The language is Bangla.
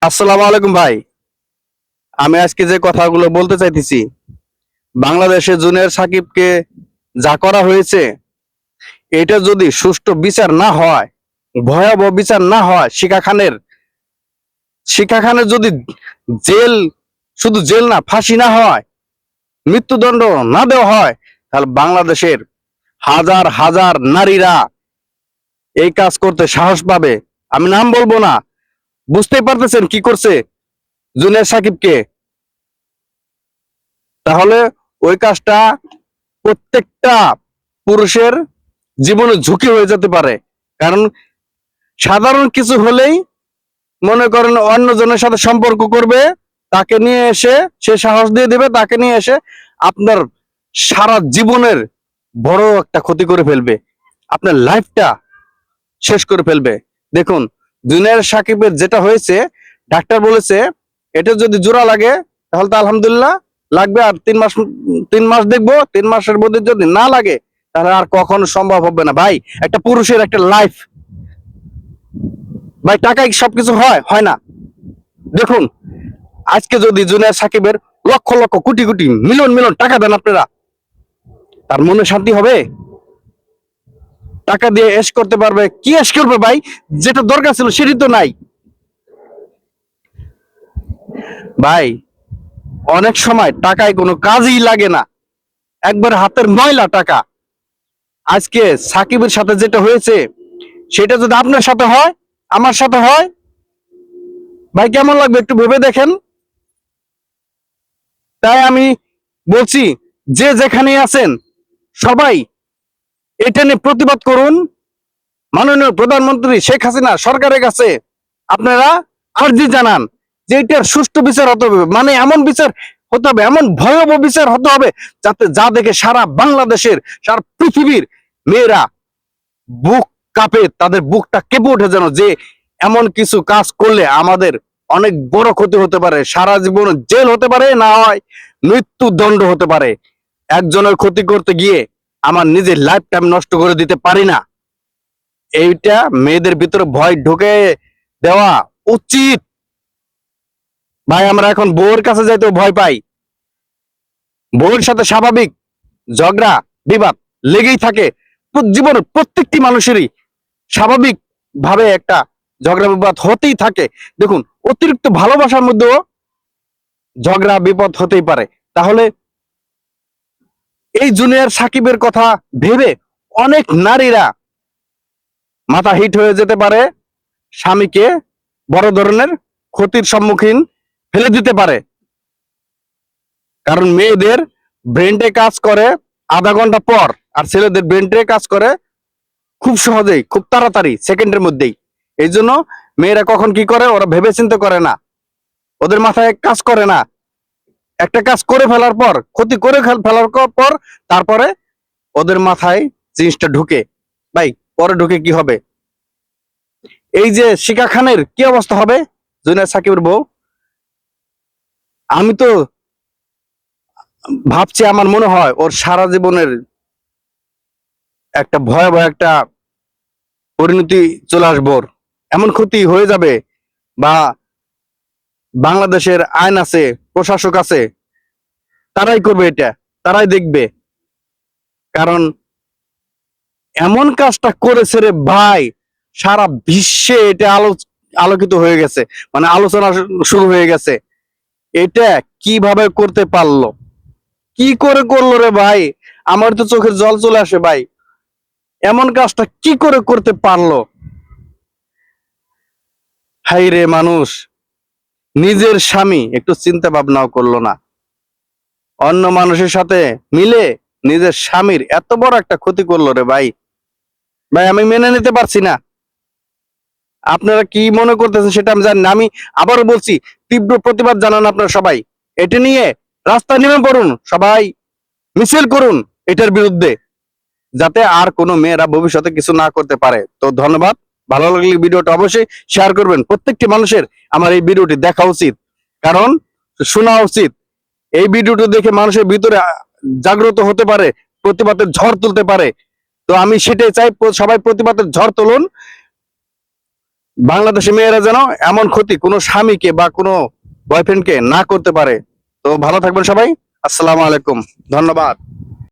আসসালামু আলাইকুম ভাই। আমি আজকে যে কথাগুলো বলতে চাইতেছি, বাংলাদেশে জুনিয়র সাকিবকে যা করা হয়েছে, এটা যদি সুষ্ঠু বিচার না হয়, ভয়াবহ বিচার না হয়, শিখা খানের যদি জেল, শুধু জেল না, ফাঁসি না হয়, মৃত্যুদণ্ড না দেওয়া হয়, তাহলে বাংলাদেশের হাজার হাজার নারীরা এই কাজ করতে সাহস পাবে। আমি নাম বলবো না, বুঝতেই পারতেছেন কি করছে জুনিয়র সাকিবকে। তাহলে ওই কাজটা প্রত্যেকটা পুরুষের জীবনে ঝুঁকি হয়ে যেতে পারে। কারণ সাধারণ কিছু হলেই মনে করেন অন্যজনের সাথে সম্পর্ক করবে, তাকে নিয়ে এসে সে সাহস দিয়ে দেবে, তাকে নিয়ে এসে আপনার সারা জীবনের বড় একটা ক্ষতি করে ফেলবে, আপনার লাইফটা শেষ করে ফেলবে। দেখুন, জুনিয়র সাকিবের যেটা হয়েছে, ডাক্তার বলেছে এটা যদি জোড়া লাগে তাহলে তো আলহামদুলিল্লাহ লাগবে, আর 3 মাস, 3 মাস দেখবো, 3 মাসের মধ্যে যদি না লাগে তাহলে আর কখনো সম্ভব হবে না। ভাই, একটা পুরুষের একটা লাইফ, ভাই টাকায় সবকিছু হয়? হয় না। দেখুন, আজকে যদি জুনিয়র সাকিবের লক্ষ লক্ষ কোটি কোটি মিলিয়ন মিলিয়ন টাকা দেন আপনারা, তার মনে শান্তি হবে? টাকা দিয়ে এশ করতে পারবে? কি এশ করবে ভাই? যেটা দরকার ছিল সেটি তো নাই। ভাই, অনেক সময় টাকায় কোনো কাজই লাগে না, একবার হাতের ময়লা টাকা। আজকে সাকিবের সাথে যেটা হয়েছে, সেটা যদি আপনার সাথে হয়, আমার সাথে হয়, ভাই কেমন লাগবে একটু ভেবে দেখেন। তাই আমি বলছি, যে যেখানে আছেন সবাই এটা নিয়ে প্রতিবাদ করুন। মাননীয় প্রধানমন্ত্রী শেখ হাসিনা সরকারের কাছে আপনারা আর্জি জানান যে এটার সুষ্ঠু বিচার হতে হবে, মানে এমন বিচার হতে হবে, এমন ভয়াবহ বিচার হতে হবে, যাতে যা দেখে সারা বাংলাদেশের, সারা পৃথিবীর মেয়েরা বুক কাঁপে, তাদের বুকটা কেঁপে ওঠে, যেন যে এমন কিছু কাজ করলে আমাদের অনেক বড় ক্ষতি হতে পারে, সারা জীবন জেল হতে পারে, না হয় মৃত্যুদণ্ড হতে পারে। একজনের ক্ষতি করতে গিয়ে আমার নিজের লাইফটা আমি নষ্ট করে দিতে পারি না। এইটা মেয়েদের ভিতরে ভয় ঢুকে দেওয়া উচিত। ভাই, আমরা এখন বউয়ের কাছে যাইতেও ভয় পাই। বউয়ের সাথে স্বাভাবিক ঝগড়া বিবাদ লেগেই থাকে, জীবনের প্রত্যেকটি মানুষেরই স্বাভাবিক ভাবে একটা ঝগড়া বিবাদ হতেই থাকে। দেখুন, অতিরিক্ত ভালোবাসার মধ্যেও ঝগড়া বিপদ হতেই পারে। তাহলে এই জুনিয়র সাকিবের কথা ভেবে অনেক নারীরা মাথা হিট হয়ে যেতে পারে, স্বামীকে বড় ধরনের ক্ষতির সম্মুখীন ফেলে দিতে পারে। কারণ মেয়েদের ব্রেনটে কাজ করে আধা ঘন্টা পর, আর ছেলেদের ব্রেনটে কাজ করে খুব সহজেই, খুব তাড়াতাড়ি, সেকেন্ডের মধ্যেই। এই জন্য মেয়েরা কখন কি করে ওরা ভেবে চিন্তে করে না, ওদের মাথায় কাজ করে না। একটা কাজ করে ফেলার পর, ক্ষতি করে ফেলার পর, তারপরে ওদের মাথায় জিনিসটা ঢুকে। ভাই, পরে ঢুকে কি হবে? এই যে শিখা খানের কি অবস্থা হবে, জুনিয়র সাকিবের বউ, আমি তো ভাবছি, আমার মনে হয় ওর সারা জীবনের একটা ভয়াবহ একটা পরিণতি চলে আসবে, ওর এমন ক্ষতি হয়ে যাবে। বা বাংলাদেশের আইন আছে, প্রশাসক আছে, তারাই করবে এটা, তারাই দেখবে। কারণ এমন কাজটা করেছে রে ভাই, সারা বিশ্বে এটা আলোকিত হয়ে গেছে, মানে আলোচনা শুরু হয়ে গেছে। এটা কিভাবে করতে পারলো, কি করে করলো রে ভাই? আমার তো চোখের জল চলে আসে ভাই, এমন কাজটা কি করে করতে পারলো? হাই রে মানুষ, নিজের স্বামী একটু চিন্তা ভাবনাও করলো না, অন্য মানুষের সাথে মিলে নিজের স্বামীর এত বড় একটা ক্ষতি করলো রে ভাই। ভাই, আমি মেনে নিতে পারছি না। আপনারা কি মনে করতেছেন সেটা আমি জানি না। আমি আবারও বলছি, তীব্র প্রতিবাদ জানান আপনারা সবাই, এটা নিয়ে রাস্তায় নেমে পড়ুন, সবাই মিছিল করুন এটার বিরুদ্ধে, যাতে আর কোনো মেয়েরা ভবিষ্যতে কিছু না করতে পারে। তো ধন্যবাদ। ভালো লাগলে ভিডিওটা অবশ্যই শেয়ার করবেন। প্রত্যেকটি মানুষের আমার এই ভিডিওটি দেখা উচিত, কারণ শোনা উচিত। এই ভিডিওটি দেখে মানুষের ভিতরে জাগ্রত হতে পারে, প্রতিবাদের ঝড় তুলতে পারে। তো আমি সেটাই চাই, সবাই প্রতিবাদের ঝড় তুলুন। বাংলাদেশি মেয়েরা যেন এমন ক্ষতি কোনো স্বামীকে বা কোনো বয়ফ্রেন্ডকে না করতে পারে। তো ভালো থাকবেন সবাই। আসসালামু আলাইকুম, ধন্যবাদ।